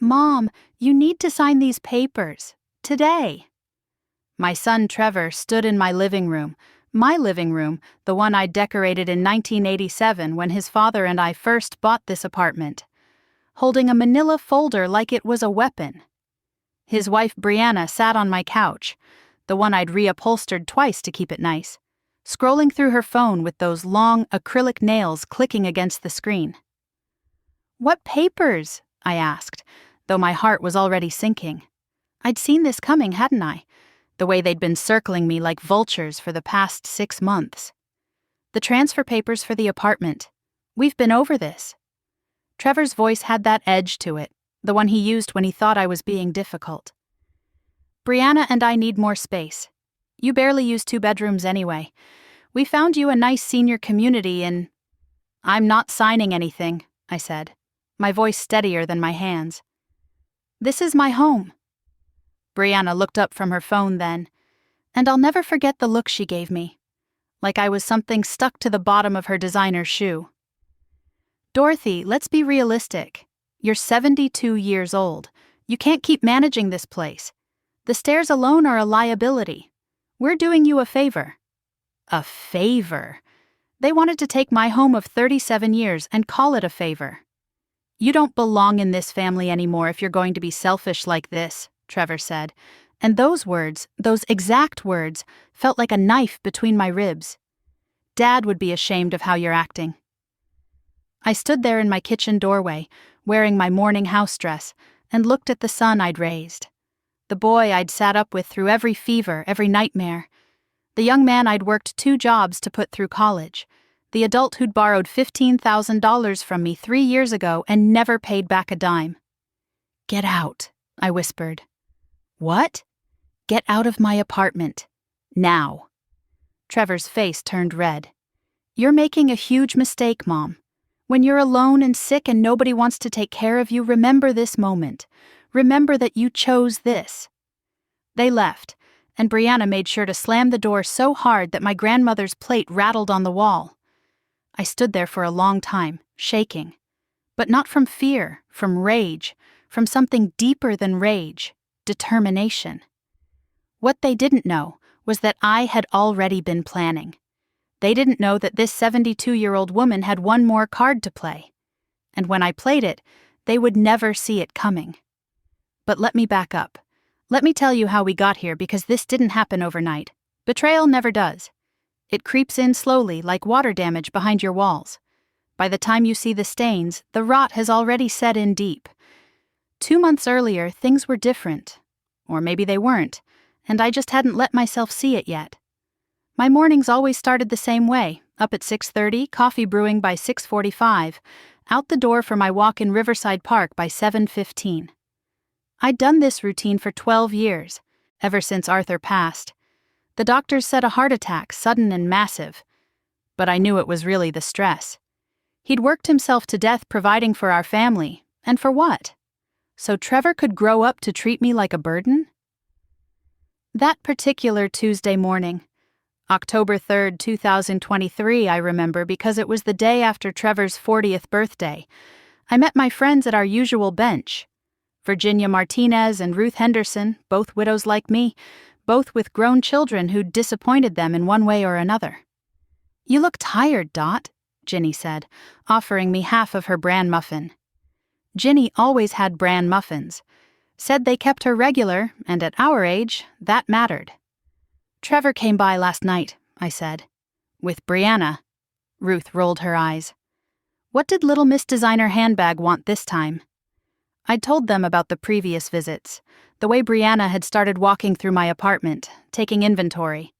"Mom, you need to sign these papers. Today." My son Trevor stood in my living room, the one I decorated in 1987 when his father and I first bought this apartment, holding a manila folder like it was a weapon. His wife Brianna sat on my couch, the one I'd reupholstered twice to keep it nice, scrolling through her phone with those long acrylic nails clicking against the screen. "What papers?" I asked, though my heart was already sinking. I'd seen this coming, hadn't I? The way they'd been circling me like vultures for the past 6 months. "The transfer papers for the apartment. We've been over this." Trevor's voice had that edge to it, the one he used when he thought I was being difficult. "Brianna and I need more space. You barely use 2 bedrooms anyway. We found you a nice senior community in—" "I'm not signing anything," I said, my voice steadier than my hands. "This is my home." Brianna looked up from her phone then, and I'll never forget the look she gave me, like I was something stuck to the bottom of her designer shoe. "Dorothy, let's be realistic. You're 72 years old. You can't keep managing this place. The stairs alone are a liability. We're doing you a favor." A favor? They wanted to take my home of 37 years and call it a favor. "You don't belong in this family anymore if you're going to be selfish like this," Trevor said, and those words, those exact words, felt like a knife between my ribs. "Dad would be ashamed of how you're acting." I stood there in my kitchen doorway, wearing my morning house dress, and looked at the son I'd raised. The boy I'd sat up with through every fever, every nightmare. The young man I'd worked 2 jobs to put through college. The adult who'd borrowed $15,000 from me 3 years ago and never paid back a dime. "Get out," I whispered. "What?" "Get out of my apartment. Now." Trevor's face turned red. "You're making a huge mistake, Mom. When you're alone and sick and nobody wants to take care of you, remember this moment. Remember that you chose this." They left, and Brianna made sure to slam the door so hard that my grandmother's plate rattled on the wall. I stood there for a long time, shaking. But not from fear, from rage, from something deeper than rage, determination. What they didn't know was that I had already been planning. They didn't know that this 72-year-old woman had one more card to play. And when I played it, they would never see it coming. But let me back up. Let me tell you how we got here, because this didn't happen overnight. Betrayal never does. It creeps in slowly, like water damage behind your walls. By the time you see the stains, the rot has already set in deep. 2 months earlier, things were different. Or maybe they weren't, and I just hadn't let myself see it yet. My mornings always started the same way, up at 6:30, coffee brewing by 6:45, out the door for my walk in Riverside Park by 7:15. I'd done this routine for 12 years, ever since Arthur passed. The doctors said a heart attack, sudden and massive. But I knew it was really the stress. He'd worked himself to death providing for our family, and for what? So Trevor could grow up to treat me like a burden? That particular Tuesday morning, October 3rd, 2023, I remember because it was the day after Trevor's 40th birthday. I met my friends at our usual bench. Virginia Martinez and Ruth Henderson, both widows like me, both with grown children who'd disappointed them in one way or another. "You look tired, Dot," Ginny said, offering me half of her bran muffin. Ginny always had bran muffins. Said they kept her regular, and at our age, that mattered. "Trevor came by last night," I said. "With Brianna." Ruth rolled her eyes. "What did Little Miss Designer Handbag want this time?" I'd told them about the previous visits, the way Brianna had started walking through my apartment, taking inventory,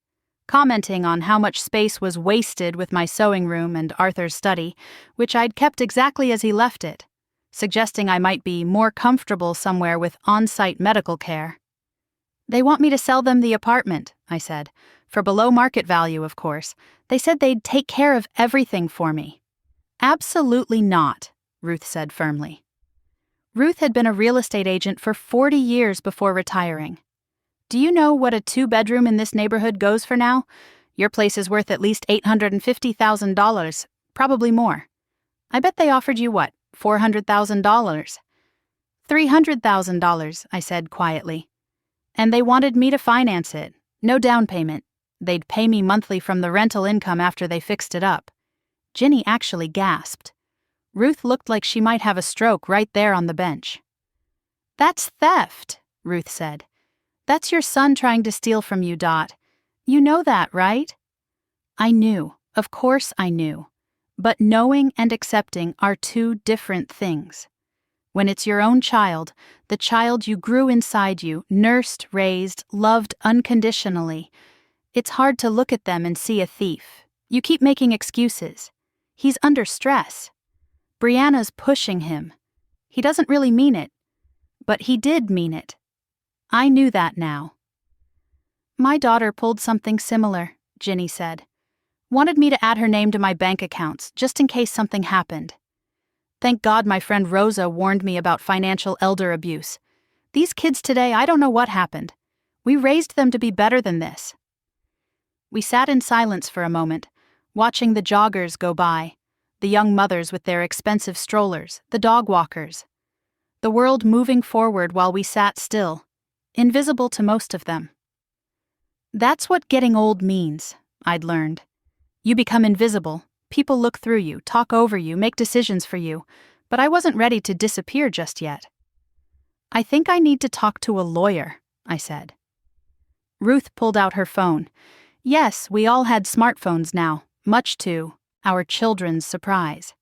commenting on how much space was wasted with my sewing room and Arthur's study, which I'd kept exactly as he left it, suggesting I might be more comfortable somewhere with on-site medical care. "They want me to sell them the apartment," I said, "for below market value, of course. They said they'd take care of everything for me." "Absolutely not," Ruth said firmly. Ruth had been a real estate agent for 40 years before retiring. "Do you know what a 2-bedroom in this neighborhood goes for now? Your place is worth at least $850,000, probably more. I bet they offered you what, $400,000? $300,000, I said quietly. And they wanted me to finance it. No down payment. They'd pay me monthly from the rental income after they fixed it up. Ginny actually gasped. Ruth looked like she might have a stroke right there on the bench. That's theft, Ruth said. That's your son trying to steal from you, Dot. You know that, right? I knew. Of course I knew. But knowing and accepting are two different things. When it's your own child, the child you grew inside you, nursed, raised, loved unconditionally, it's hard to look at them and see a thief. You keep making excuses. He's under stress. Brianna's pushing him. He doesn't really mean it. But he did mean it. I knew that now. My daughter pulled something similar, Ginny said. Wanted me to add her name to my bank accounts, just in case something happened. Thank God my friend Rosa warned me about financial elder abuse. These kids today, I don't know what happened. We raised them to be better than this. We sat in silence for a moment, watching the joggers go by, the young mothers with their expensive strollers, the dog walkers. The world moving forward while we sat still, invisible to most of them. That's what getting old means, I'd learned. You become invisible. People look through you, talk over you, make decisions for you, but I wasn't ready to disappear just yet. I think I need to talk to a lawyer, I said. Ruth pulled out her phone. Yes, we all had smartphones now, much to our children's surprise.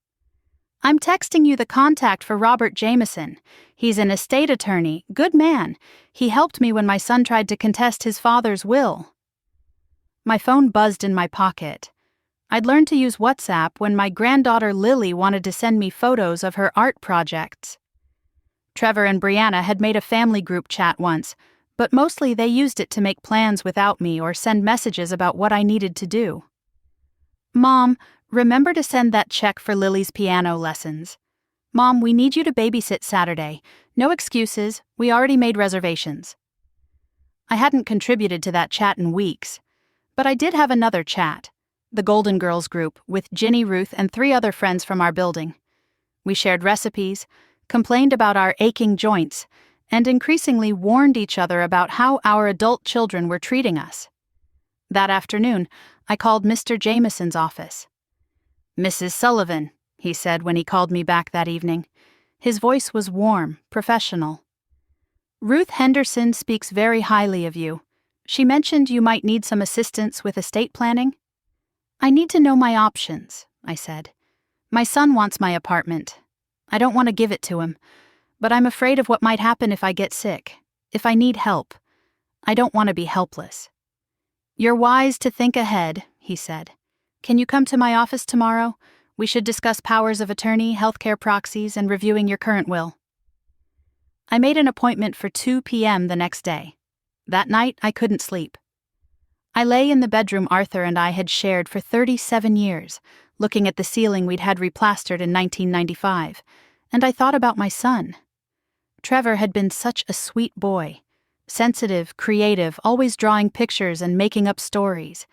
I'm texting you the contact for Robert Jameson. He's an estate attorney, good man. He helped me when my son tried to contest his father's will. My phone buzzed in my pocket. I'd learned to use WhatsApp when my granddaughter Lily wanted to send me photos of her art projects. Trevor and Brianna had made a family group chat once, but mostly they used it to make plans without me or send messages about what I needed to do. Mom, remember to send that check for Lily's piano lessons. Mom, we need you to babysit Saturday. No excuses, we already made reservations. I hadn't contributed to that chat in weeks, but I did have another chat. The Golden Girls group, with Ginny, Ruth, and 3 other friends from our building. We shared recipes, complained about our aching joints, and increasingly warned each other about how our adult children were treating us. That afternoon, I called Mr. Jameson's office. Mrs. Sullivan, he said when he called me back that evening. His voice was warm, professional. Ruth Henderson speaks very highly of you. She mentioned you might need some assistance with estate planning. I need to know my options, I said. My son wants my apartment. I don't want to give it to him, but I'm afraid of what might happen if I get sick, if I need help. I don't want to be helpless. You're wise to think ahead, he said. Can you come to my office tomorrow? We should discuss powers of attorney, healthcare proxies, and reviewing your current will. I made an appointment for 2 p.m. the next day. That night, I couldn't sleep. I lay in the bedroom Arthur and I had shared for 37 years, looking at the ceiling we'd had replastered in 1995, and I thought about my son. Trevor had been such a sweet boy, sensitive, creative, always drawing pictures and making up stories.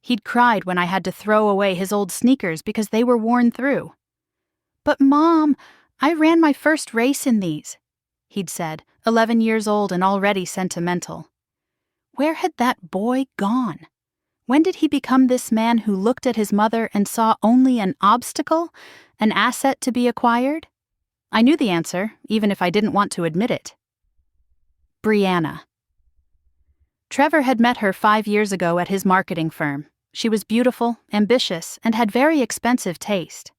He'd cried when I had to throw away his old sneakers because they were worn through. But Mom, I ran my first race in these, he'd said, 11 years old and already sentimental. Where had that boy gone? When did he become this man who looked at his mother and saw only an obstacle, an asset to be acquired? I knew the answer, even if I didn't want to admit it. Brianna. Trevor had met her 5 years ago at his marketing firm. She was beautiful, ambitious, and had very expensive taste.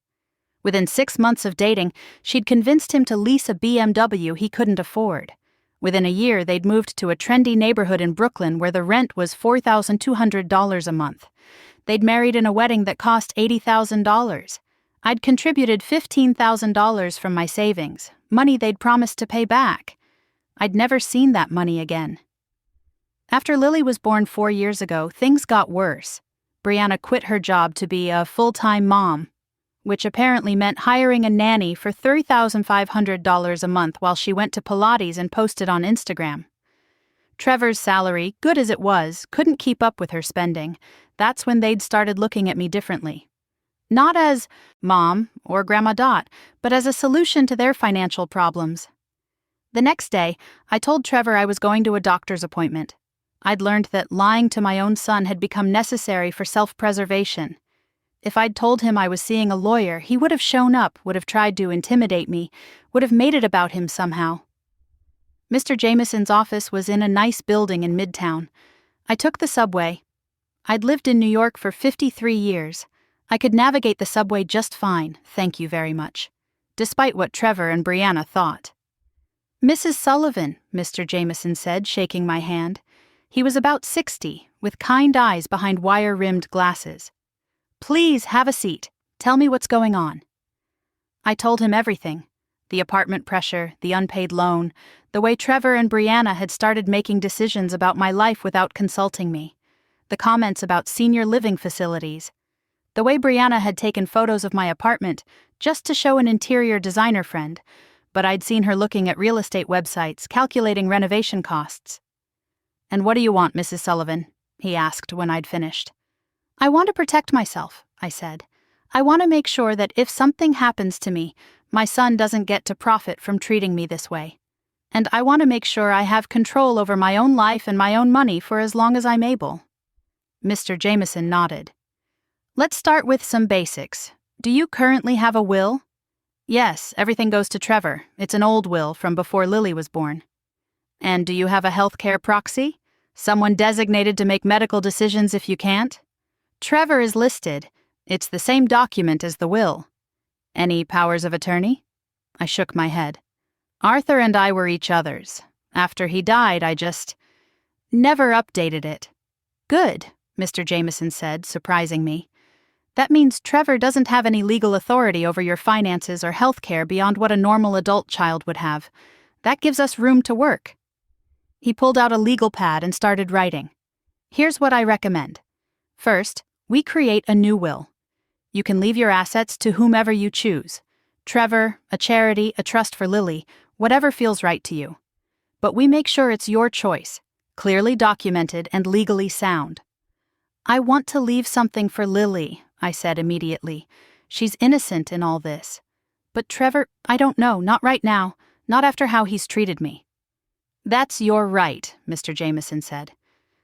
Within 6 months of dating, she'd convinced him to lease a BMW he couldn't afford. Within a year, they'd moved to a trendy neighborhood in Brooklyn where the rent was $4,200 a month. They'd married in a wedding that cost $80,000. I'd contributed $15,000 from my savings, money they'd promised to pay back. I'd never seen that money again. After Lily was born 4 years ago, things got worse. Brianna quit her job to be a full-time mom, which apparently meant hiring a nanny for $3,500 a month while she went to Pilates and posted on Instagram. Trevor's salary, good as it was, couldn't keep up with her spending. That's when they'd started looking at me differently. Not as Mom or Grandma Dot, but as a solution to their financial problems. The next day, I told Trevor I was going to a doctor's appointment. I'd learned that lying to my own son had become necessary for self-preservation. If I'd told him I was seeing a lawyer, he would have shown up, would have tried to intimidate me, would have made it about him somehow. Mr. Jameson's office was in a nice building in Midtown. I took the subway. I'd lived in New York for 53 years. I could navigate the subway just fine, thank you very much, despite what Trevor and Brianna thought. "Mrs. Sullivan," Mr. Jameson said, shaking my hand. He was about 60, with kind eyes behind wire-rimmed glasses. "Please have a seat. Tell me what's going on." I told him everything. The apartment pressure, the unpaid loan, the way Trevor and Brianna had started making decisions about my life without consulting me, the comments about senior living facilities, the way Brianna had taken photos of my apartment just to show an interior designer friend, but I'd seen her looking at real estate websites, calculating renovation costs. "And what do you want, Mrs. Sullivan?" he asked when I'd finished. "I want to protect myself," I said. "I want to make sure that if something happens to me, my son doesn't get to profit from treating me this way. And I want to make sure I have control over my own life and my own money for as long as I'm able." Mr. Jameson nodded. "Let's start with some basics. Do you currently have a will?" "Yes, everything goes to Trevor. It's an old will from before Lily was born." "And do you have a healthcare proxy? Someone designated to make medical decisions if you can't?" "Trevor is listed. It's the same document as the will." "Any powers of attorney?" I shook my head. "Arthur and I were each other's. After he died, I just never updated it." "Good," Mr. Jameson said, surprising me. "That means Trevor doesn't have any legal authority over your finances or health care beyond what a normal adult child would have. That gives us room to work." He pulled out a legal pad and started writing. "Here's what I recommend. First, we create a new will. You can leave your assets to whomever you choose. Trevor, a charity, a trust for Lily, whatever feels right to you. But we make sure it's your choice, clearly documented and legally sound." "I want to leave something for Lily," I said immediately. "She's innocent in all this. But Trevor, I don't know, not right now, not after how he's treated me." "That's your right," Mr. Jameson said.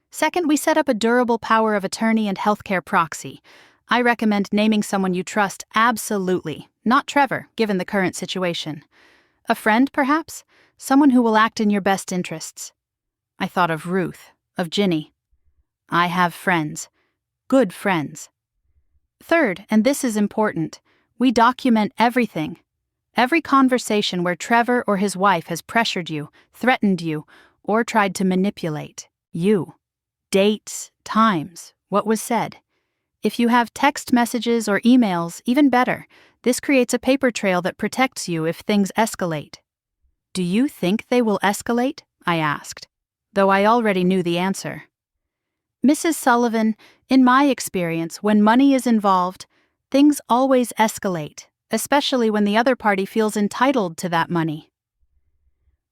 "Second, we set up a durable power of attorney and healthcare proxy. I recommend naming someone you trust absolutely, not Trevor, given the current situation. A friend, perhaps? Someone who will act in your best interests." I thought of Ruth, of Ginny. I have friends. Good friends. Third, and this is important, we document everything. Every conversation where Trevor or his wife has pressured you, threatened you, or tried to manipulate you. Dates, times, what was said. If you have text messages or emails, even better. This creates a paper trail that protects you if things escalate. "Do you think they will escalate?" I asked, though I already knew the answer. "Mrs. Sullivan, in my experience, when money is involved, things always escalate, especially when the other party feels entitled to that money."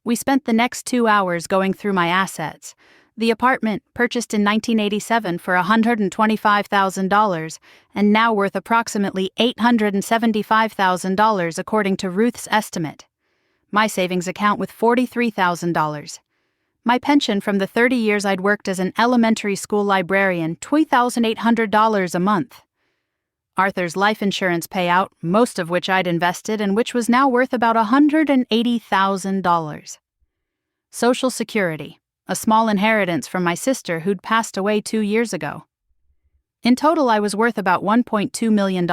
We spent the next 2 hours going through my assets. The apartment, purchased in 1987 for $125,000 and now worth approximately $875,000 according to Ruth's estimate. My savings account with $43,000. My pension from the 30 years I'd worked as an elementary school librarian, $2,800 a month. Arthur's life insurance payout, most of which I'd invested and which was now worth about $180,000. Social Security, a small inheritance from my sister who'd passed away 2 years ago. In total, I was worth about $1.2 million.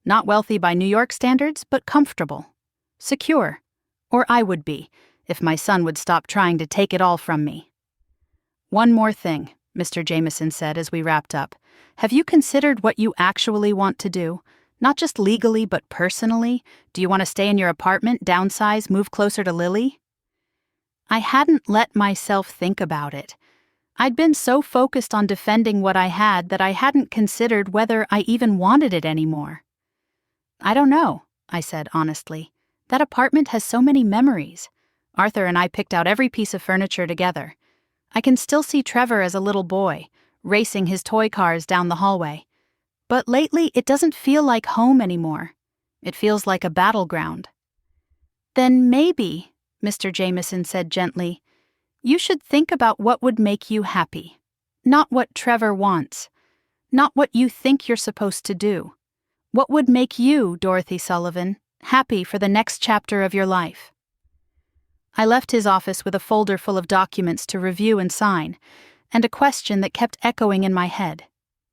Not wealthy by New York standards, but comfortable. Secure. Or I would be, if my son would stop trying to take it all from me. "One more thing," Mr. Jameson said as we wrapped up. "Have you considered what you actually want to do? Not just legally, but personally? Do you want to stay in your apartment, downsize, move closer to Lily?" I hadn't let myself think about it. I'd been so focused on defending what I had that I hadn't considered whether I even wanted it anymore. "I don't know," I said honestly. "That apartment has so many memories. Arthur and I picked out every piece of furniture together. I can still see Trevor as a little boy, racing his toy cars down the hallway. But lately, it doesn't feel like home anymore. It feels like a battleground." "Then maybe," Mr. Jameson said gently. You should think about what would make you happy. Not what Trevor wants. Not what you think you're supposed to do. What would make you, Dorothy Sullivan, happy for the next chapter of your life? I left his office with a folder full of documents to review and sign, and a question that kept echoing in my head.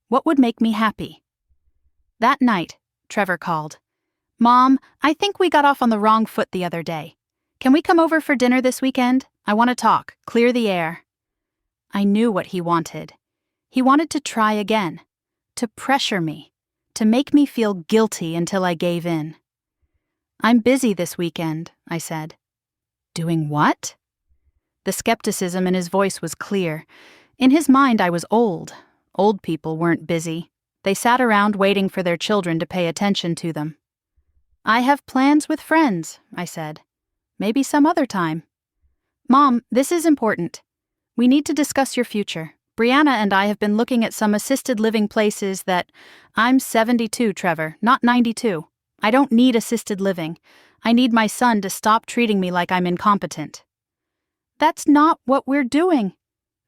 What would make me happy? That night, Trevor called. Mom, I think we got off on the wrong foot the other day. Can we come over for dinner this weekend? I want to talk, clear the air. I knew what he wanted. He wanted to try again, to pressure me, to make me feel guilty until I gave in. I'm busy this weekend, I said. Doing what? The skepticism in his voice was clear. In his mind, I was old. Old people weren't busy. They sat around waiting for their children to pay attention to them. I have plans with friends, I said. Maybe some other time. Mom, this is important. We need to discuss your future. Brianna and I have been looking at some assisted living places that... I'm 72, Trevor, not 92. I don't need assisted living. I need my son to stop treating me like I'm incompetent. That's not what we're doing.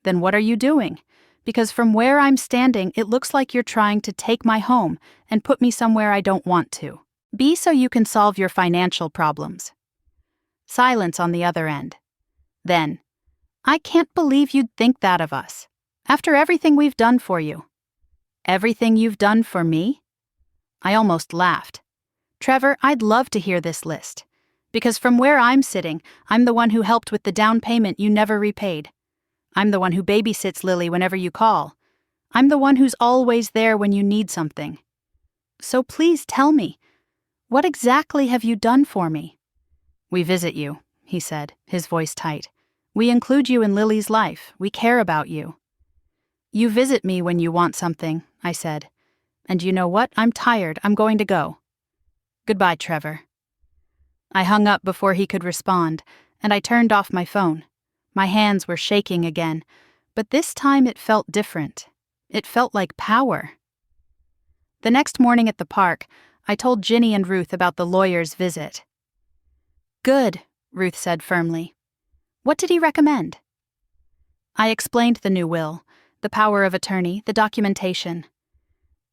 Then what are you doing? Because from where I'm standing, it looks like you're trying to take my home and put me somewhere I don't want to. Be so you can solve your financial problems. Silence on the other end. Then, I can't believe you'd think that of us. After everything we've done for you. Everything you've done for me? I almost laughed. Trevor, I'd love to hear this list. Because from where I'm sitting, I'm the one who helped with the down payment you never repaid. I'm the one who babysits Lily whenever you call. I'm the one who's always there when you need something. So please tell me, what exactly have you done for me? We visit you, he said, his voice tight. We include you in Lily's life. We care about you. You visit me when you want something, I said. And you know what? I'm tired. I'm going to go. Goodbye, Trevor. I hung up before he could respond, and I turned off my phone. My hands were shaking again, but this time it felt different. It felt like power. The next morning at the park, I told Ginny and Ruth about the lawyer's visit. Good, Ruth said firmly. What did he recommend? I explained the new will, the power of attorney, the documentation.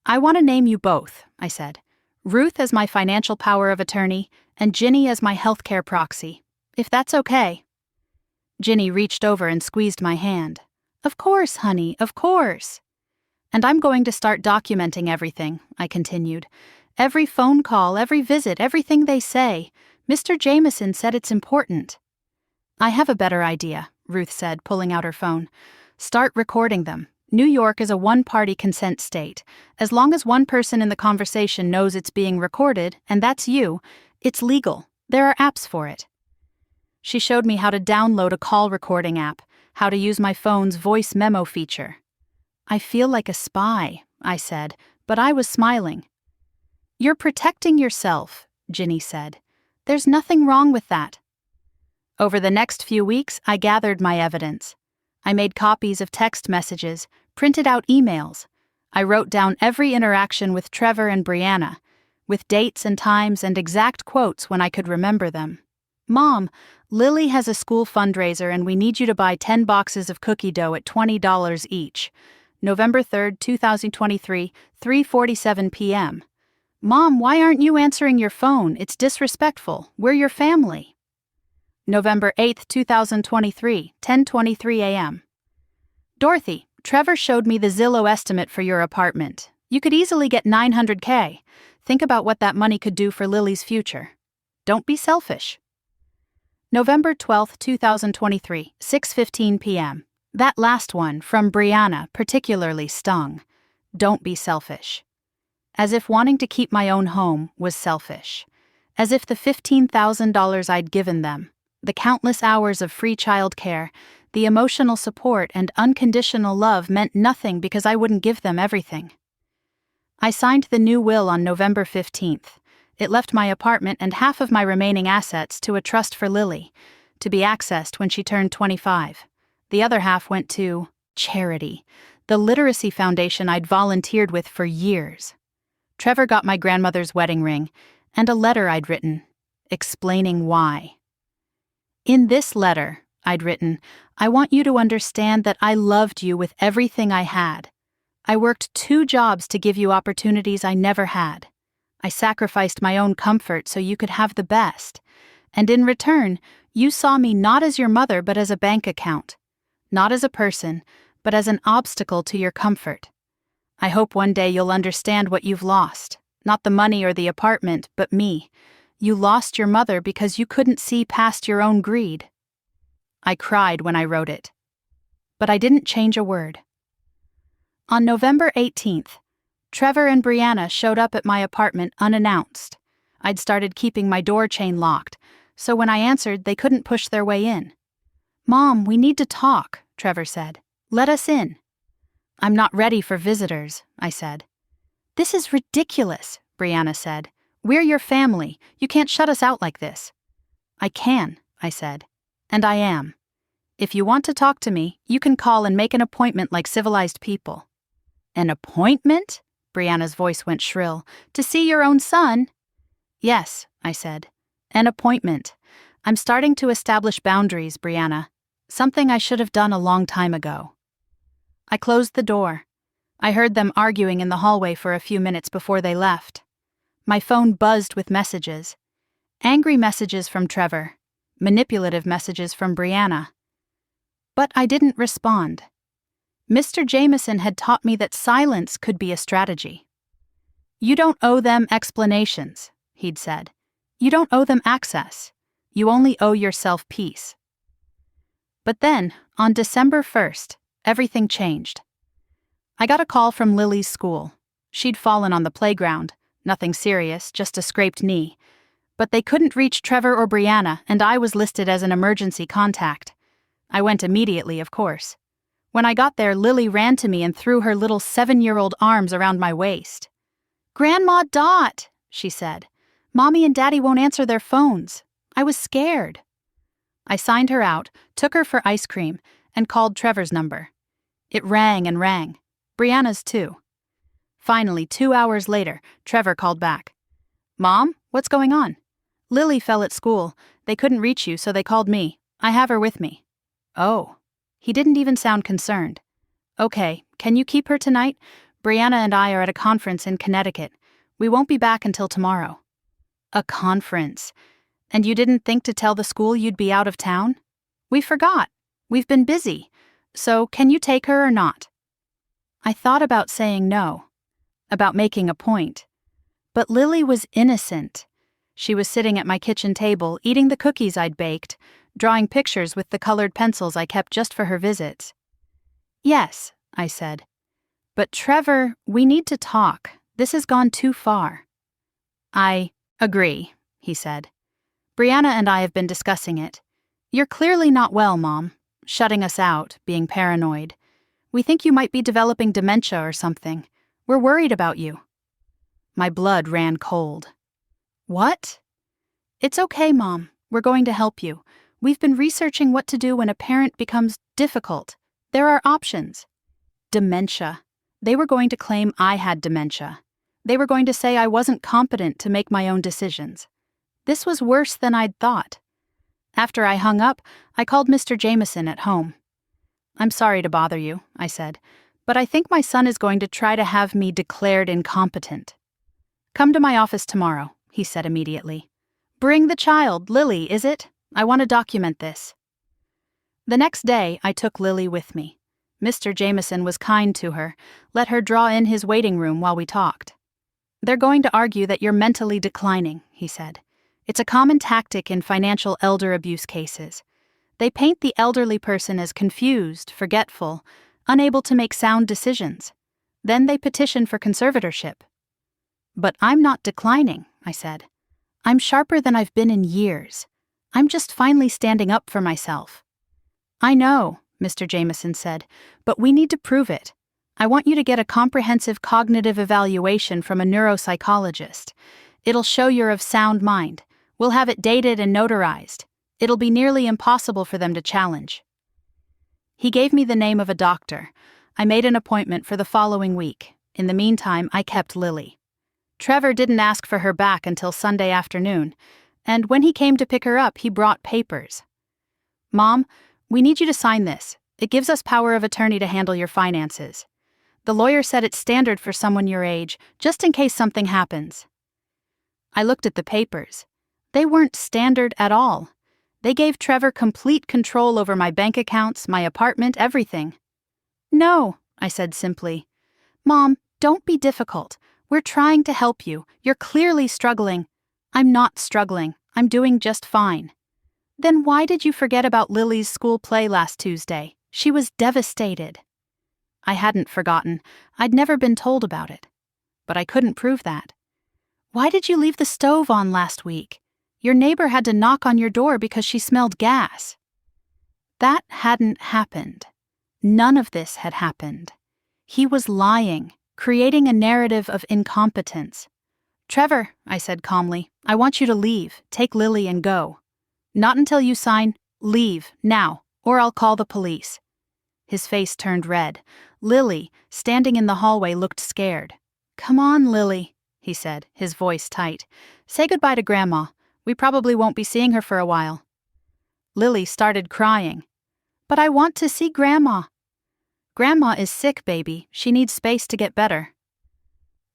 I want to name you both, I said. Ruth as my financial power of attorney, and Ginny as my healthcare proxy, if that's okay. Ginny reached over and squeezed my hand. Of course, honey, of course. And I'm going to start documenting everything, I continued. Every phone call, every visit, everything they say. Mr. Jameson said it's important. I have a better idea, Ruth said, pulling out her phone. Start recording them. New York is a one-party consent state. As long as one person in the conversation knows it's being recorded, and that's you, it's legal. There are apps for it. She showed me how to download a call recording app, how to use my phone's voice memo feature. I feel like a spy, I said, but I was smiling. You're protecting yourself, Ginny said. There's nothing wrong with that. Over the next few weeks, I gathered my evidence. I made copies of text messages, printed out emails. I wrote down every interaction with Trevor and Brianna, with dates and times and exact quotes when I could remember them. Mom, Lily has a school fundraiser and we need you to buy 10 boxes of cookie dough at $20 each. November 3rd, 2023, 3:47 p.m. Mom, why aren't you answering your phone? It's disrespectful. We're your family. November 8th, 2023, 10:23 a.m. Dorothy, Trevor showed me the Zillow estimate for your apartment. You could easily get $900K. Think about what that money could do for Lily's future. Don't be selfish. November 12th, 2023, 6:15 p.m. That last one, from Brianna, particularly stung. Don't be selfish. As if wanting to keep my own home was selfish. As if the $15,000 I'd given them, the countless hours of free childcare, the emotional support and unconditional love meant nothing because I wouldn't give them everything. I signed the new will on November 15th. It left my apartment and half of my remaining assets to a trust for Lily, to be accessed when she turned 25. The other half went to charity, the literacy foundation I'd volunteered with for years. Trevor got my grandmother's wedding ring and a letter I'd written, explaining why. In this letter, I'd written, I want you to understand that I loved you with everything I had. I worked 2 jobs to give you opportunities I never had. I sacrificed my own comfort so you could have the best. And in return, you saw me not as your mother but as a bank account. Not as a person, but as an obstacle to your comfort. I hope one day you'll understand what you've lost. Not the money or the apartment, but me. You lost your mother because you couldn't see past your own greed. I cried when I wrote it. But I didn't change a word. On November 18th, Trevor and Brianna showed up at my apartment unannounced. I'd started keeping my door chain locked, so when I answered, they couldn't push their way in. "Mom, we need to talk," Trevor said. "Let us in." "I'm not ready for visitors," I said. "This is ridiculous," Brianna said. "We're your family. You can't shut us out like this." "I can," I said. "And I am. If you want to talk to me, you can call and make an appointment like civilized people." "An appointment?" Brianna's voice went shrill. "To see your own son?" "Yes," I said. "An appointment. I'm starting to establish boundaries, Brianna. Something I should have done a long time ago." I closed the door. I heard them arguing in the hallway for a few minutes before they left. My phone buzzed with messages. Angry messages from Trevor. Manipulative messages from Brianna. But I didn't respond. Mr. Jameson had taught me that silence could be a strategy. "You don't owe them explanations," he'd said. "You don't owe them access. You only owe yourself peace." But then, on December 1st, everything changed. I got a call from Lily's school. She'd fallen on the playground. Nothing serious, just a scraped knee. But they couldn't reach Trevor or Brianna, and I was listed as an emergency contact. I went immediately, of course. When I got there, Lily ran to me and threw her little 7-year-old arms around my waist. "Grandma Dot," she said. "Mommy and Daddy won't answer their phones. I was scared." I signed her out, took her for ice cream, and called Trevor's number. It rang and rang. Brianna's too. Finally, 2 hours later, Trevor called back. "Mom, what's going on?" "Lily fell at school. They couldn't reach you, so they called me. I have her with me." "Oh." He didn't even sound concerned. "Okay, can you keep her tonight? Brianna and I are at a conference in Connecticut. We won't be back until tomorrow." "A conference? And you didn't think to tell the school you'd be out of town?" "We forgot. We've been busy. So can you take her or not?" I thought about saying no, about making a point. But Lily was innocent. She was sitting at my kitchen table, eating the cookies I'd baked, drawing pictures with the colored pencils I kept just for her visits. "Yes," I said. "But Trevor, we need to talk. This has gone too far." "I agree," he said. "Brianna and I have been discussing it. You're clearly not well, Mom. Shutting us out, being paranoid. We think you might be developing dementia or something. We're worried about you." My blood ran cold. "What?" "It's okay, Mom. We're going to help you. We've been researching what to do when a parent becomes difficult. There are options." Dementia. They were going to claim I had dementia. They were going to say I wasn't competent to make my own decisions. This was worse than I'd thought. After I hung up, I called Mr. Jameson at home. "I'm sorry to bother you," I said, "but I think my son is going to try to have me declared incompetent." "Come to my office tomorrow," he said immediately. "Bring the child, Lily, is it? I want to document this." The next day, I took Lily with me. Mr. Jameson was kind to her, let her draw in his waiting room while we talked. "They're going to argue that you're mentally declining," he said. "It's a common tactic in financial elder abuse cases. They paint the elderly person as confused, forgetful, unable to make sound decisions. Then they petition for conservatorship." "But I'm not declining," I said. "I'm sharper than I've been in years. I'm just finally standing up for myself." "I know," Mr. Jameson said, "but we need to prove it. I want you to get a comprehensive cognitive evaluation from a neuropsychologist. It'll show you're of sound mind. We'll have it dated and notarized. It'll be nearly impossible for them to challenge." He gave me the name of a doctor. I made an appointment for the following week. In the meantime, I kept Lily. Trevor didn't ask for her back until Sunday afternoon, and when he came to pick her up, he brought papers. "Mom, we need you to sign this. It gives us power of attorney to handle your finances. The lawyer said it's standard for someone your age, just in case something happens." I looked at the papers. They weren't standard at all. They gave Trevor complete control over my bank accounts, my apartment, everything. "No," I said simply. "Mom, don't be difficult. We're trying to help you. You're clearly struggling." "I'm not struggling. I'm doing just fine." "Then why did you forget about Lily's school play last Tuesday? She was devastated." I hadn't forgotten. I'd never been told about it. But I couldn't prove that. "Why did you leave the stove on last week? Your neighbor had to knock on your door because she smelled gas." That hadn't happened. None of this had happened. He was lying, creating a narrative of incompetence. "Trevor," I said calmly, "I want you to leave, take Lily and go. Not until you sign, leave, now, or I'll call the police." His face turned red. Lily, standing in the hallway, looked scared. "Come on, Lily," he said, his voice tight. "Say goodbye to Grandma. We probably won't be seeing her for a while." Lily started crying. "But I want to see Grandma." "Grandma is sick, baby. She needs space to get better."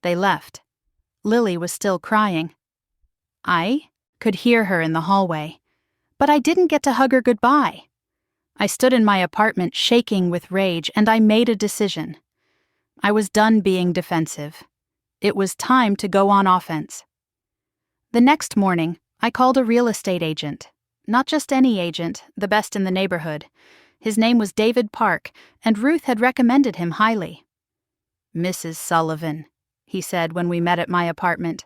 They left. Lily was still crying. I could hear her in the hallway, but I didn't get to hug her goodbye. I stood in my apartment shaking with rage, and I made a decision. I was done being defensive. It was time to go on offense. The next morning, I called a real estate agent. Not just any agent, the best in the neighborhood. His name was David Park, and Ruth had recommended him highly. "Mrs. Sullivan," he said when we met at my apartment,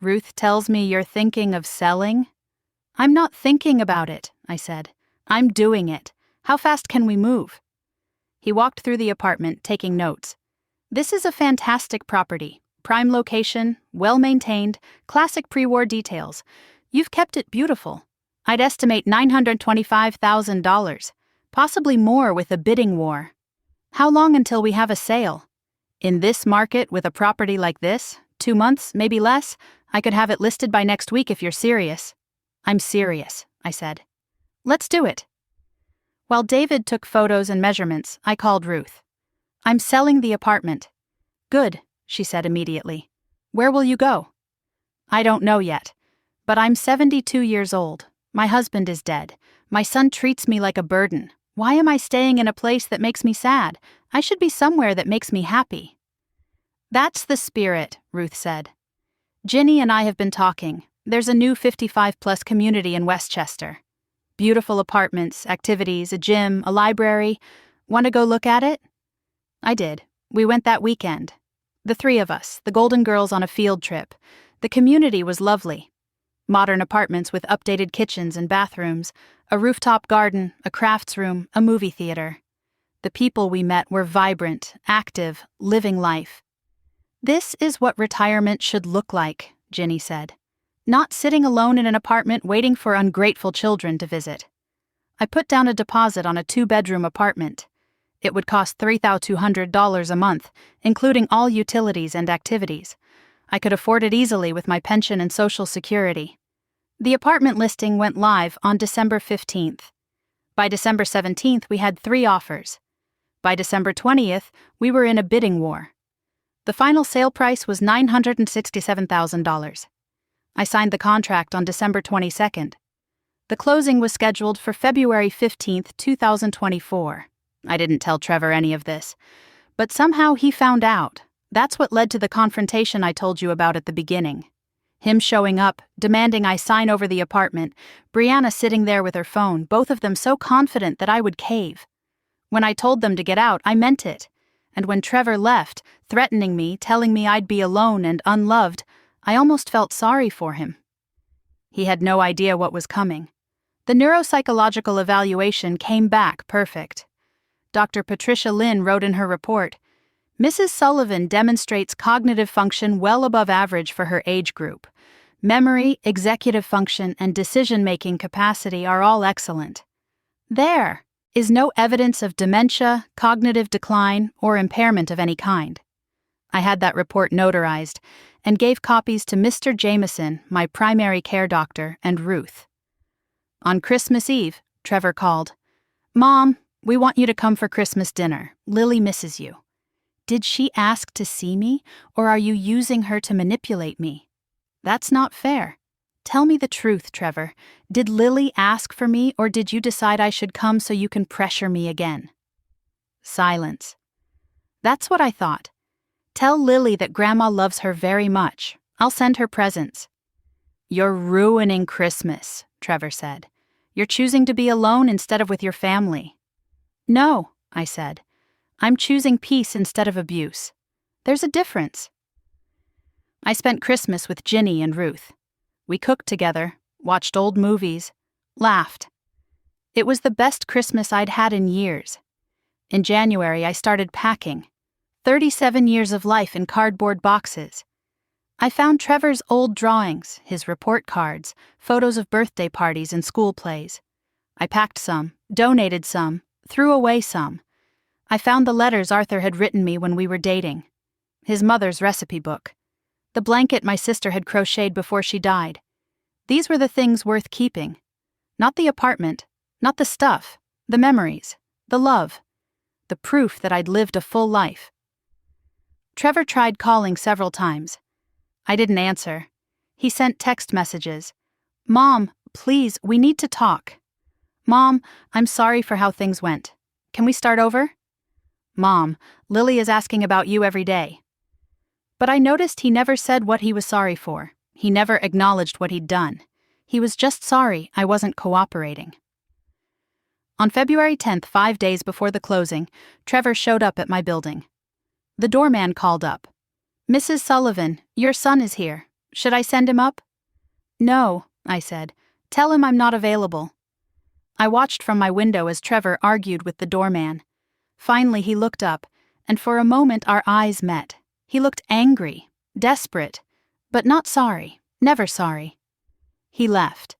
"Ruth tells me you're thinking of selling?" "I'm not thinking about it," I said. "I'm doing it. How fast can we move?" He walked through the apartment, taking notes. "This is a fantastic property. Prime location, well-maintained, classic pre-war details. You've kept it beautiful. I'd estimate $925,000, possibly more with a bidding war. How long until we have a sale? In this market with a property like this, 2 months, maybe less, I could have it listed by next week if you're serious." "I'm serious," I said. "Let's do it." While David took photos and measurements, I called Ruth. "I'm selling the apartment." "Good," she said immediately. "Where will you go?" "I don't know yet. But I'm 72 years old. My husband is dead. My son treats me like a burden. Why am I staying in a place that makes me sad? I should be somewhere that makes me happy." "That's the spirit," Ruth said. "Ginny and I have been talking. There's a new 55-plus community in Westchester. Beautiful apartments, activities, a gym, a library. Want to go look at it?" I did. We went that weekend. The 3 of us, the Golden Girls, on a field trip. The community was lovely. Modern apartments with updated kitchens and bathrooms, a rooftop garden, a crafts room, a movie theater. The people we met were vibrant, active, living life. "This is what retirement should look like," Ginny said. "Not sitting alone in an apartment waiting for ungrateful children to visit." I put down a deposit on a 2-bedroom apartment. It would cost $3,200 a month, including all utilities and activities. I could afford it easily with my pension and Social Security. The apartment listing went live on December 15th. By December 17th, we had 3 offers. By December 20th, we were in a bidding war. The final sale price was $967,000. I signed the contract on December 22nd. The closing was scheduled for February 15th, 2024. I didn't tell Trevor any of this. But somehow he found out. That's what led to the confrontation I told you about at the beginning. Him showing up, demanding I sign over the apartment, Brianna sitting there with her phone, both of them so confident that I would cave. When I told them to get out, I meant it. And when Trevor left, threatening me, telling me I'd be alone and unloved, I almost felt sorry for him. He had no idea what was coming. The neuropsychological evaluation came back perfect. Dr. Patricia Lynn wrote in her report, "Mrs. Sullivan demonstrates cognitive function well above average for her age group. Memory, executive function, and decision-making capacity are all excellent. There is no evidence of dementia, cognitive decline, or impairment of any kind." I had that report notarized and gave copies to Mr. Jameson, my primary care doctor, and Ruth. On Christmas Eve, Trevor called. "Mom, we want you to come for Christmas dinner. Lily misses you." Did she ask to see me, or are you using her to manipulate me? That's not fair. Tell me the truth, Trevor. Did Lily ask for me, or did you decide I should come so you can pressure me again? Silence. That's what I thought. Tell Lily that Grandma loves her very much. I'll send her presents. You're ruining Christmas, Trevor said. You're choosing to be alone instead of with your family. No, I said. I'm choosing peace instead of abuse. There's a difference. I spent Christmas with Ginny and Ruth. We cooked together, watched old movies, laughed. It was the best Christmas I'd had in years. In January, I started packing. 37 years of life in cardboard boxes. I found Trevor's old drawings, his report cards, photos of birthday parties and school plays. I packed some, donated some, threw away some. I found the letters Arthur had written me when we were dating. His mother's recipe book. The blanket my sister had crocheted before she died. These were the things worth keeping. Not the apartment, not the stuff, the memories, the love, the proof that I'd lived a full life. Trevor tried calling several times. I didn't answer. He sent text messages. "Mom, please, we need to talk. Mom, I'm sorry for how things went. Can we start over? Mom, Lily is asking about you every day." But I noticed he never said what he was sorry for. He never acknowledged what he'd done. He was just sorry I wasn't cooperating. On February 10th, 5 days before the closing, Trevor showed up at my building. The doorman called up. "Mrs. Sullivan, your son is here. Should I send him up?" "No," I said. "Tell him I'm not available." I watched from my window as Trevor argued with the doorman. Finally, he looked up, and for a moment our eyes met. He looked angry, desperate, but not sorry, never sorry. He left.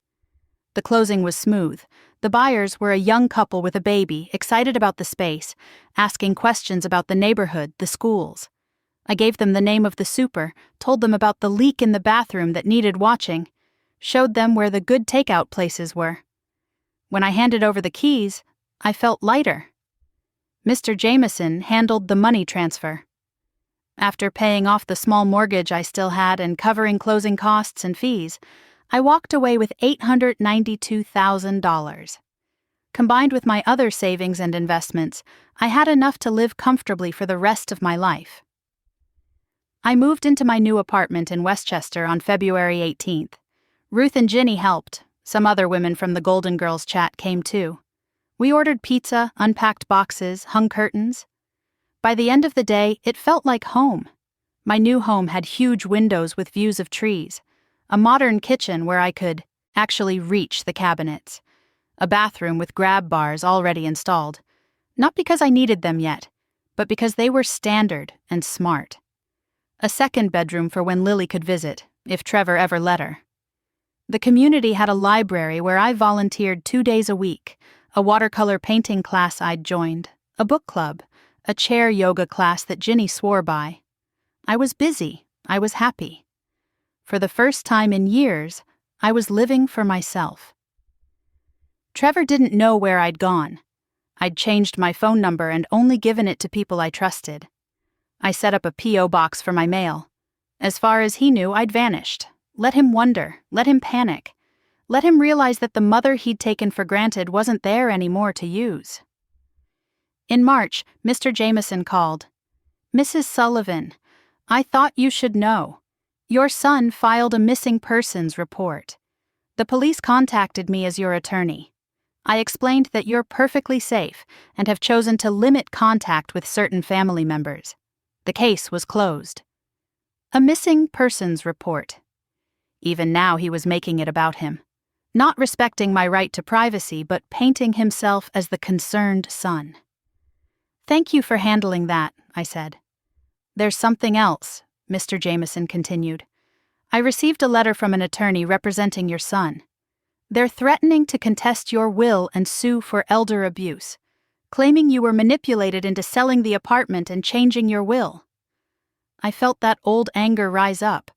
The closing was smooth. The buyers were a young couple with a baby, excited about the space, asking questions about the neighborhood, the schools. I gave them the name of the super, told them about the leak in the bathroom that needed watching, showed them where the good takeout places were. When I handed over the keys, I felt lighter. Mr. Jameson handled the money transfer. After paying off the small mortgage I still had and covering closing costs and fees, I walked away with $892,000. Combined with my other savings and investments, I had enough to live comfortably for the rest of my life. I moved into my new apartment in Westchester on February 18th. Ruth and Ginny helped. Some other women from the Golden Girls chat came too. We ordered pizza, unpacked boxes, hung curtains. By the end of the day, it felt like home. My new home had huge windows with views of trees, a modern kitchen where I could actually reach the cabinets, a bathroom with grab bars already installed, not because I needed them yet, but because they were standard and smart. A second bedroom for when Lily could visit, if Trevor ever let her. The community had a library where I volunteered 2 days a week, a watercolor painting class I'd joined, a book club, a chair yoga class that Ginny swore by. I was busy. I was happy. For the first time in years, I was living for myself. Trevor didn't know where I'd gone. I'd changed my phone number and only given it to people I trusted. I set up a P.O. box for my mail. As far as he knew, I'd vanished. Let him wonder. Let him panic. Let him realize that the mother he'd taken for granted wasn't there anymore to use. In March, Mr. Jameson called. "Mrs. Sullivan, I thought you should know. Your son filed a missing persons report. The police contacted me as your attorney. I explained that you're perfectly safe and have chosen to limit contact with certain family members. The case was closed." A missing persons report. Even now he was making it about him. Not respecting my right to privacy, but painting himself as the concerned son. "Thank you for handling that," I said. "There's something else," Mr. Jameson continued. "I received a letter from an attorney representing your son. They're threatening to contest your will and sue for elder abuse, claiming you were manipulated into selling the apartment and changing your will." I felt that old anger rise up.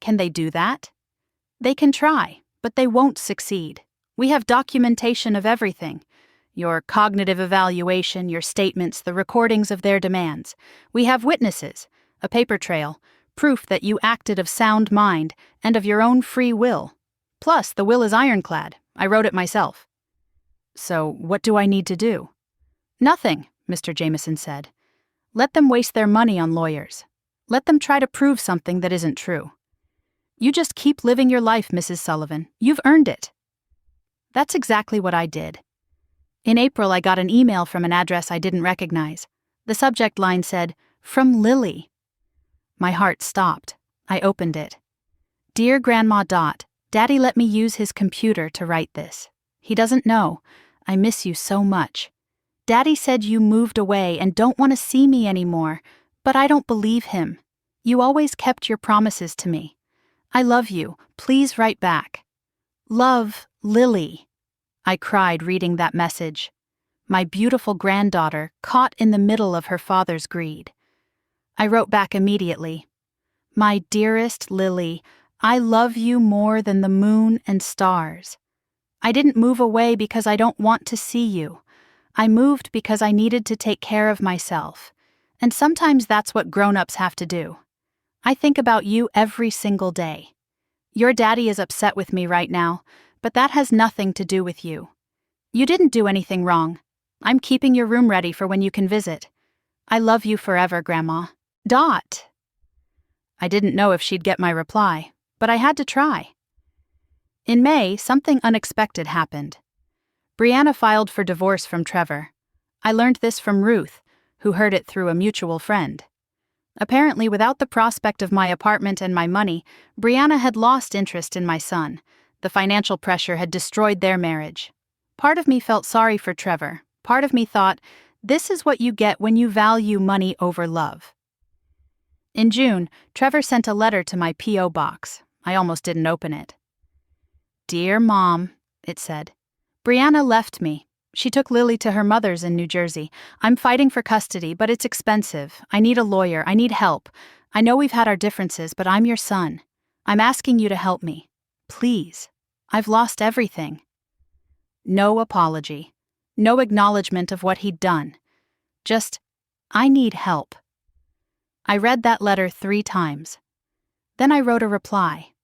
Can they do that? They can try, but they won't succeed. We have documentation of everything. Your cognitive evaluation, your statements, the recordings of their demands. We have witnesses, a paper trail, proof that you acted of sound mind and of your own free will. Plus, the will is ironclad. I wrote it myself. So, what do I need to do? Nothing, Mr. Jameson said. Let them waste their money on lawyers. Let them try to prove something that isn't true. You just keep living your life, Mrs. Sullivan. You've earned it. That's exactly what I did. In April, I got an email from an address I didn't recognize. The subject line said, "From Lily." My heart stopped. I opened it. "Dear Grandma Dot, Daddy let me use his computer to write this. He doesn't know. I miss you so much. Daddy said you moved away and don't want to see me anymore, but I don't believe him. You always kept your promises to me. I love you. Please write back. Love, Lily." I cried reading that message. My beautiful granddaughter caught in the middle of her father's greed. I wrote back immediately. "My dearest Lily, I love you more than the moon and stars. I didn't move away because I don't want to see you. I moved because I needed to take care of myself. And sometimes that's what grown-ups have to do. I think about you every single day. Your daddy is upset with me right now, but that has nothing to do with you. You didn't do anything wrong. I'm keeping your room ready for when you can visit. I love you forever, Grandma. Dot." I didn't know if she'd get my reply, but I had to try. In May, something unexpected happened. Brianna filed for divorce from Trevor. I learned this from Ruth, who heard it through a mutual friend. Apparently, without the prospect of my apartment and my money, Brianna had lost interest in my son. The financial pressure had destroyed their marriage. Part of me felt sorry for Trevor. Part of me thought, this is what you get when you value money over love. In June, Trevor sent a letter to my P.O. box. I almost didn't open it. "Dear Mom," it said. "Brianna left me. She took Lily to her mother's in New Jersey. I'm fighting for custody, but it's expensive. I need a lawyer. I need help. I know we've had our differences, but I'm your son. I'm asking you to help me. Please. I've lost everything." No apology. No acknowledgement of what he'd done. Just, I need help. I read that letter 3 times. Then I wrote a reply.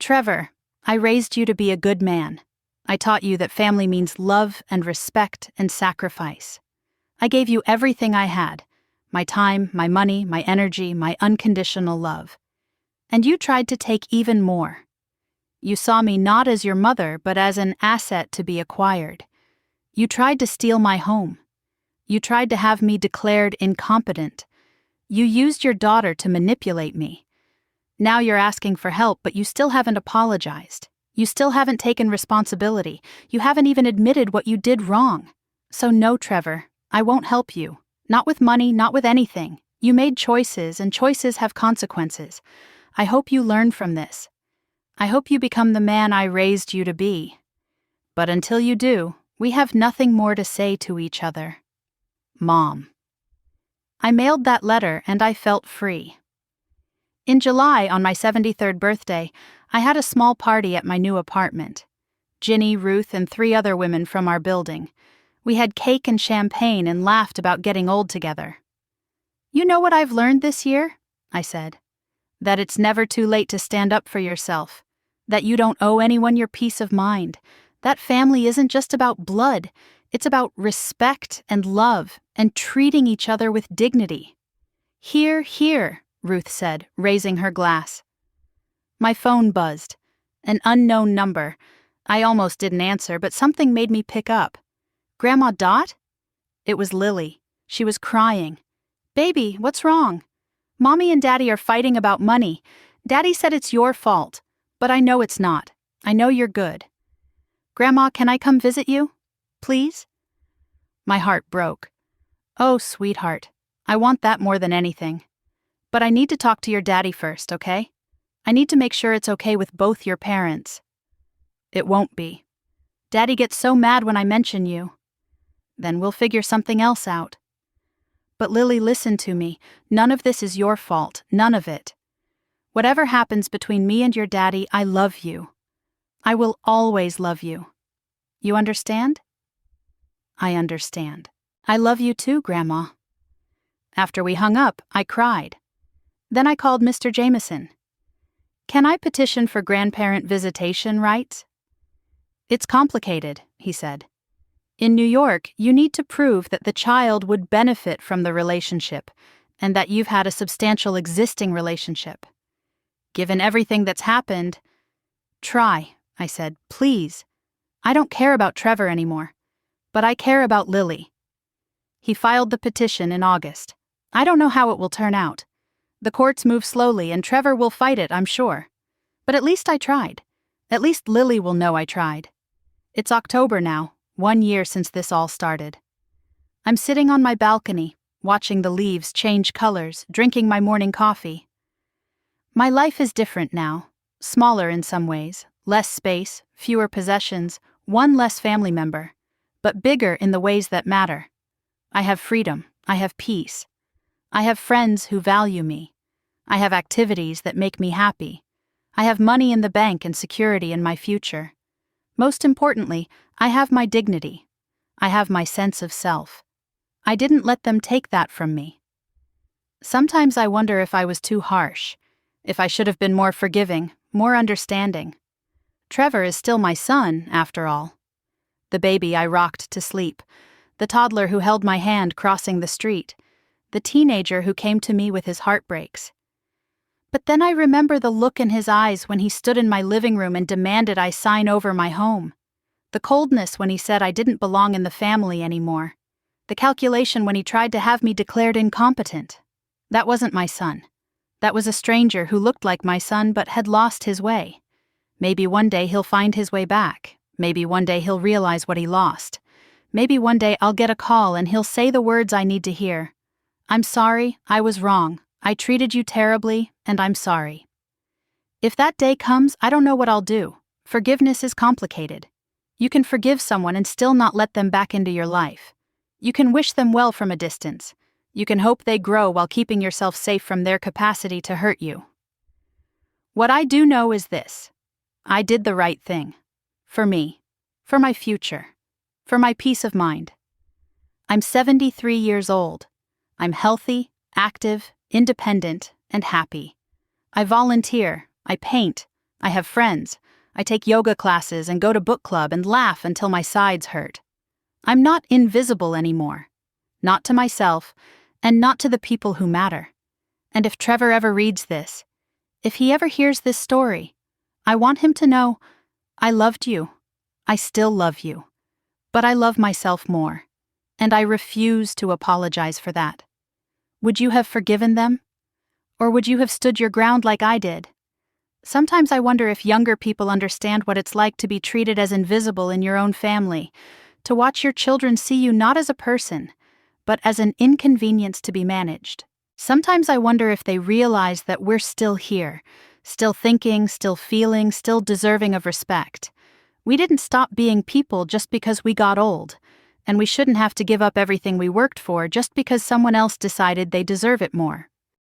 "Trevor, I raised you to be a good man. I taught you that family means love and respect and sacrifice. I gave you everything I had, my time, my money, my energy, my unconditional love. And you tried to take even more. You saw me not as your mother, but as an asset to be acquired. You tried to steal my home. You tried to have me declared incompetent. You used your daughter to manipulate me. Now you're asking for help, but you still haven't apologized. You still haven't taken responsibility. You haven't even admitted what you did wrong. So no, Trevor, I won't help you. Not with money, not with anything. You made choices, and choices have consequences. I hope you learn from this. I hope you become the man I raised you to be. But until you do, we have nothing more to say to each other. Mom." I mailed that letter and I felt free. In July, on my 73rd birthday, I had a small party at my new apartment. Ginny, Ruth, and 3 other women from our building. We had cake and champagne and laughed about getting old together. "You know what I've learned this year?" I said. "That it's never too late to stand up for yourself. That you don't owe anyone your peace of mind. That family isn't just about blood. It's about respect and love and treating each other with dignity." "Hear, hear," Ruth said, raising her glass. My phone buzzed. An unknown number. I almost didn't answer, but something made me pick up. "Grandma Dot?" It was Lily. She was crying. "Baby, what's wrong? Mommy and Daddy are fighting about money. Daddy said it's your fault, but I know it's not. I know you're good. Grandma, can I come visit you? Please?" My heart broke. "Oh, sweetheart, I want that more than anything. But I need to talk to your daddy first, okay? I need to make sure it's okay with both your parents." "It won't be. Daddy gets so mad when I mention you." "Then we'll figure something else out." "But Lily, listen to me. None of this is your fault. None of it. Whatever happens between me and your daddy, I love you. I will always love you. You understand? I understand. I love you too, Grandma. After we hung up, I cried. Then I called Mr. Jameson. Can I petition for grandparent visitation rights? It's complicated, he said. In New York, you need to prove that the child would benefit from the relationship and that you've had a substantial existing relationship. Given everything that's happened, try, I said, please. I don't care about Trevor anymore, but I care about Lily. He filed the petition in August. I don't know how it will turn out. The courts move slowly and Trevor will fight it, I'm sure. But at least I tried. At least Lily will know I tried. It's October now, 1 year since this all started. I'm sitting on my balcony, watching the leaves change colors, drinking my morning coffee. My life is different now, smaller in some ways, less space, fewer possessions, one less family member, but bigger in the ways that matter. I have freedom, I have peace. I have friends who value me. I have activities that make me happy. I have money in the bank and security in my future. Most importantly, I have my dignity. I have my sense of self. I didn't let them take that from me. Sometimes I wonder if I was too harsh, if I should have been more forgiving, more understanding. Trevor is still my son, after all. The baby I rocked to sleep, the toddler who held my hand crossing the street, the teenager who came to me with his heartbreaks. But then I remember the look in his eyes when he stood in my living room and demanded I sign over my home. The coldness when he said I didn't belong in the family anymore. The calculation when he tried to have me declared incompetent. That wasn't my son. That was a stranger who looked like my son but had lost his way. Maybe one day he'll find his way back. Maybe one day he'll realize what he lost. Maybe one day I'll get a call and he'll say the words I need to hear. I'm sorry, I was wrong. I treated you terribly, and I'm sorry. If that day comes, I don't know what I'll do. Forgiveness is complicated. You can forgive someone and still not let them back into your life. You can wish them well from a distance. You can hope they grow while keeping yourself safe from their capacity to hurt you. What I do know is this. I did the right thing. For me. For my future. For my peace of mind. I'm 73 years old. I'm healthy, active, independent, and happy. I volunteer, I paint, I have friends, I take yoga classes and go to book club and laugh until my sides hurt. I'm not invisible anymore. Not to myself, and not to the people who matter. And if Trevor ever reads this, if he ever hears this story, I want him to know, I loved you. I still love you. But I love myself more. And I refuse to apologize for that. Would you have forgiven them? Or would you have stood your ground like I did? Sometimes I wonder if younger people understand what it's like to be treated as invisible in your own family, to watch your children see you not as a person, but as an inconvenience to be managed. Sometimes I wonder if they realize that we're still here, still thinking, still feeling, still deserving of respect. We didn't stop being people just because we got old, and we shouldn't have to give up everything we worked for just because someone else decided they deserve it more.